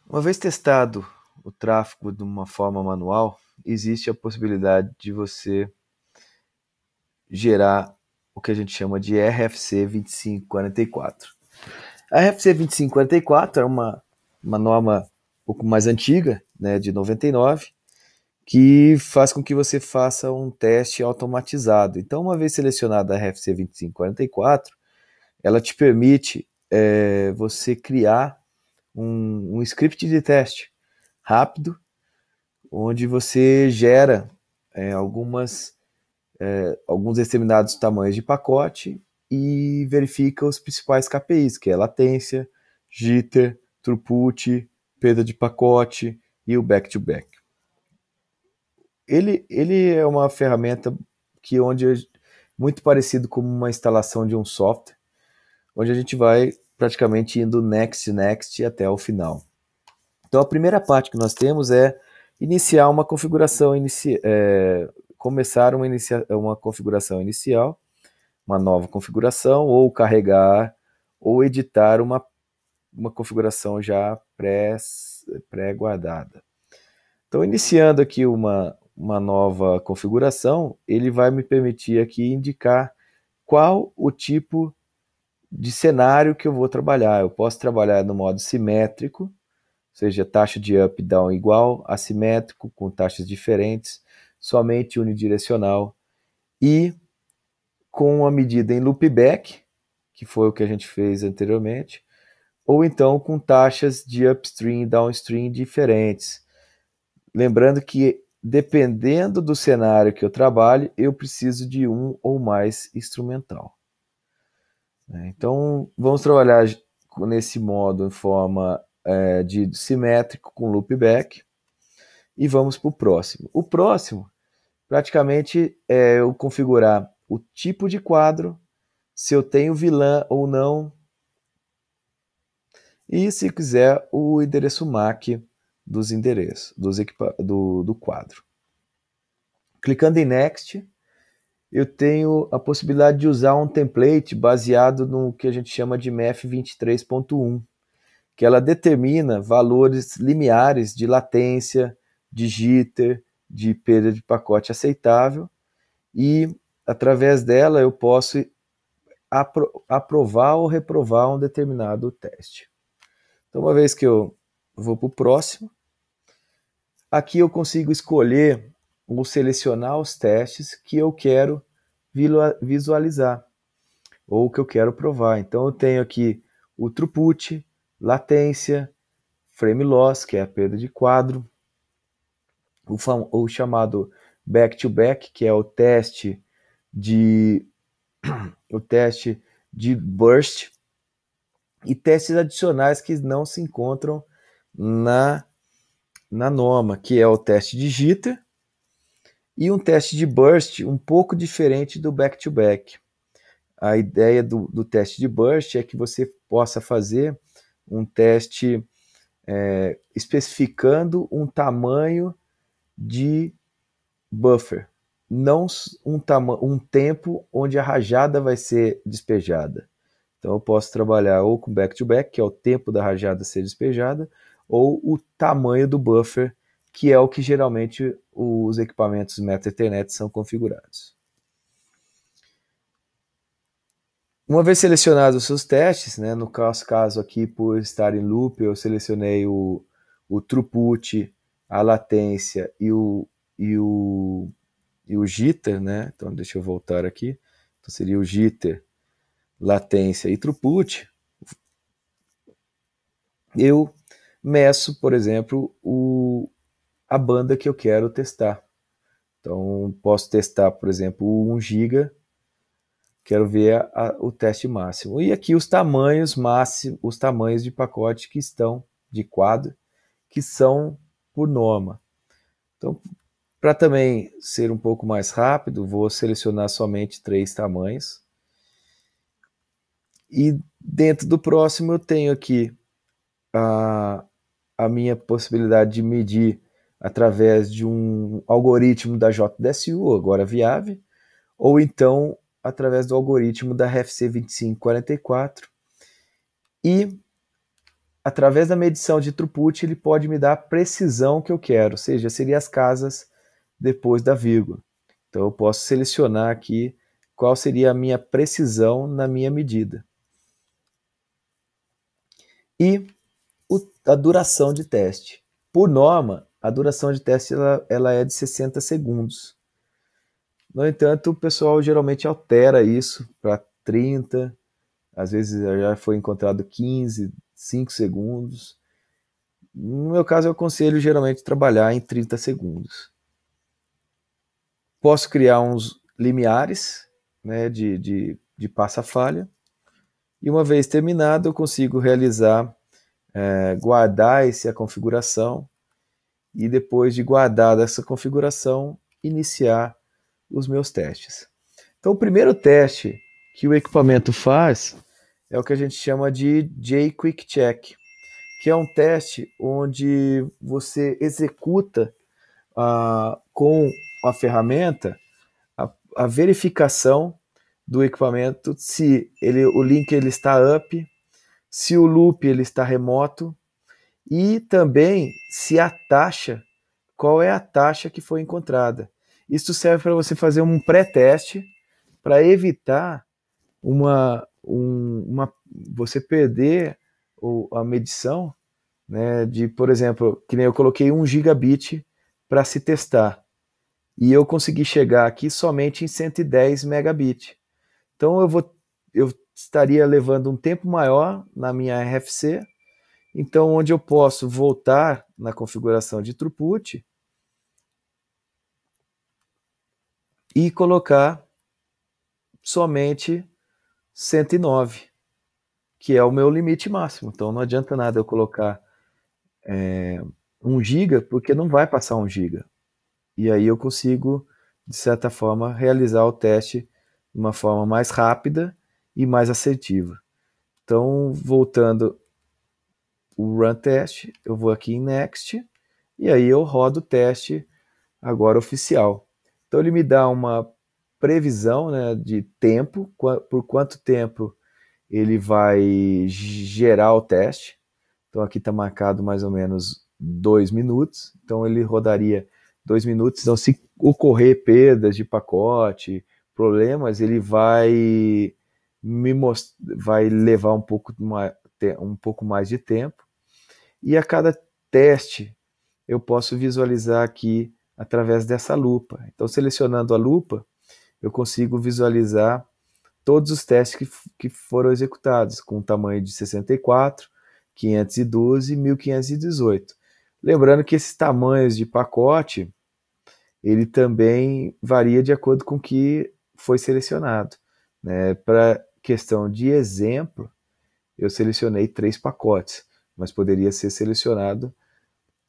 Uma vez testado o tráfego de uma forma manual, existe a possibilidade de você gerar o que a gente chama de RFC 2544. A RFC 2544 é uma norma um pouco mais antiga, né, de 99, que faz com que você faça um teste automatizado. Então, uma vez selecionada a RFC 2544, ela te permite você criar um script de teste rápido, onde você gera algumas alguns determinados tamanhos de pacote e verifica os principais KPIs, que é latência, jitter, throughput, perda de pacote e o back-to-back. Ele é uma ferramenta que muito parecido com uma instalação de um software, onde a gente vai praticamente indo next até o final. Então a primeira parte que nós temos é iniciar uma configuração começar uma configuração inicial, uma nova configuração, ou carregar ou editar uma configuração já pré-guardada. Então, iniciando aqui uma nova configuração, ele vai me permitir aqui indicar qual o tipo de cenário que eu vou trabalhar. Eu posso trabalhar no modo simétrico, ou seja, taxa de up e down igual, assimétrico, com taxas diferentes, somente unidirecional, e com a medida em loopback, que foi o que a gente fez anteriormente, ou então com taxas de upstream e downstream diferentes. Lembrando que, dependendo do cenário que eu trabalho, eu preciso de um ou mais instrumental. Então, vamos trabalhar nesse modo em forma de simétrico com loopback e vamos para o próximo. O próximo, praticamente, é eu configurar o tipo de quadro, se eu tenho vilã ou não, e, se quiser, o endereço MAC dos endereços do quadro. Clicando em Next, eu tenho a possibilidade de usar um template baseado no que a gente chama de MEF 23.1, que ela determina valores limiares de latência, de jitter, de perda de pacote aceitável, e através dela eu posso aprovar ou reprovar um determinado teste. Então, uma vez que eu vou para o próximo, aqui eu consigo escolher ou selecionar os testes que eu quero visualizar ou que eu quero provar. Então, eu tenho aqui o throughput, latência, frame loss, que é a perda de quadro, o chamado back-to-back, que é o teste de burst, e testes adicionais que não se encontram na norma, que é o teste de jitter e um teste de burst um pouco diferente do back-to-back. A ideia do teste de burst é que você possa fazer um teste especificando um tamanho de buffer, não um tempo onde a rajada vai ser despejada. Então eu posso trabalhar ou com back-to-back, que é o tempo da rajada ser despejada, ou o tamanho do buffer, que é o que geralmente os equipamentos Meta Ethernet são configurados. Uma vez selecionados os seus testes, né, no caso aqui, por estar em loop, eu selecionei o throughput, a latência e o jitter, né? Então deixa eu voltar aqui. Então seria o jitter, latência e throughput. Eu meço, por exemplo, a banda que eu quero testar. Então, posso testar, por exemplo, 1 GB, quero ver o teste máximo. E aqui os tamanhos máximos, os tamanhos de pacote que estão de quadro, que são por norma. Então, para também ser um pouco mais rápido, vou selecionar somente 3 tamanhos. E dentro do próximo eu tenho aqui a minha possibilidade de medir através de um algoritmo da JDSU, agora Viave, ou então através do algoritmo da RFC 2544, e através da medição de throughput, ele pode me dar a precisão que eu quero, ou seja, seria as casas depois da vírgula. Então eu posso selecionar aqui qual seria a minha precisão na minha medida. E a duração de teste. Por norma, a duração de teste ela é de 60 segundos. No entanto, o pessoal geralmente altera isso para 30, às vezes já foi encontrado 15, 5 segundos. No meu caso, eu aconselho geralmente trabalhar em 30 segundos. Posso criar uns limiares, né, de passa-falha, e uma vez terminado, eu consigo realizar, guardar essa configuração, e depois de guardar essa configuração, iniciar os meus testes. Então, o primeiro teste que o equipamento faz é o que a gente chama de J-Quick Check, que é um teste onde você executa com a ferramenta a verificação do equipamento, se o link ele está up, se o loop ele está remoto, e também se a taxa, qual é a taxa que foi encontrada. Isso serve para você fazer um pré-teste para evitar você perder a medição, né, de, por exemplo, que nem eu coloquei 1 gigabit para se testar e eu consegui chegar aqui somente em 110 megabit. Então eu estaria levando um tempo maior na minha RFC, então onde eu posso voltar na configuração de throughput e colocar somente 109, que é o meu limite máximo. Então não adianta nada eu colocar 1 GB, porque não vai passar 1 GB. E aí eu consigo, de certa forma, realizar o teste de uma forma mais rápida e mais assertiva. Então, voltando o run test, eu vou aqui em next, e aí eu rodo o teste agora oficial. Então ele me dá uma previsão, né, de tempo, por quanto tempo ele vai gerar o teste. Então aqui está marcado mais ou menos 2 minutos, então ele rodaria 2 minutos. Então, se ocorrer perdas de pacote, problemas, ele vai vai levar um pouco mais de tempo. E a cada teste eu posso visualizar aqui através dessa lupa. Então, selecionando a lupa, eu consigo visualizar todos os testes que foram executados, com um tamanho de 64, 512 e 1518. Lembrando que esses tamanhos de pacote, ele também varia de acordo com o que foi selecionado, né? Para questão de exemplo, eu selecionei 3 pacotes, mas poderia ser selecionado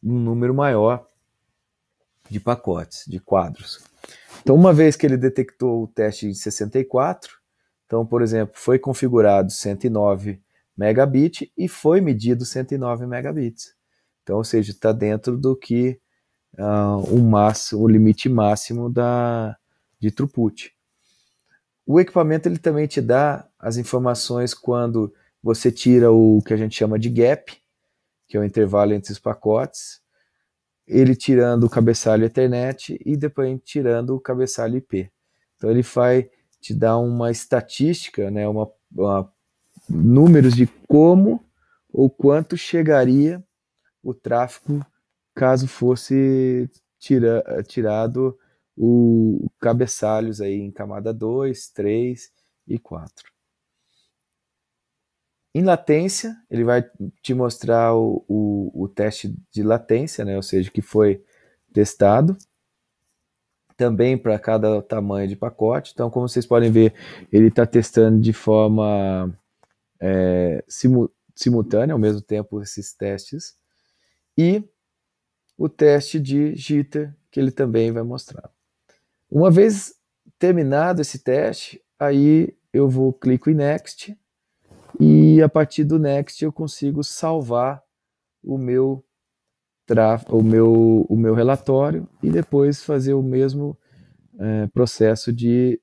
um número maior de pacotes, de quadros. Então, uma vez que ele detectou o teste de 64, então, por exemplo, foi configurado 109 megabits e foi medido 109 megabits. Então, ou seja, está dentro do que o limite máximo de throughput. O equipamento ele também te dá as informações quando você tira o que a gente chama de gap, que é o intervalo entre os pacotes, ele tirando o cabeçalho Ethernet e depois tirando o cabeçalho IP. Então ele vai te dar uma estatística, né, números de como ou quanto chegaria o tráfego caso fosse tirado o cabeçalhos aí em camada 2, 3 e 4. Em latência, ele vai te mostrar o teste de latência, né? Ou seja, que foi testado, também para cada tamanho de pacote. Então, como vocês podem ver, ele está testando de forma simultânea, ao mesmo tempo, esses testes. E o teste de jitter, que ele também vai mostrar. Uma vez terminado esse teste, aí eu clico em Next, e a partir do Next eu consigo salvar o meu relatório e depois fazer o mesmo processo de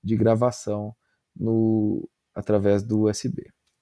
gravação através do USB.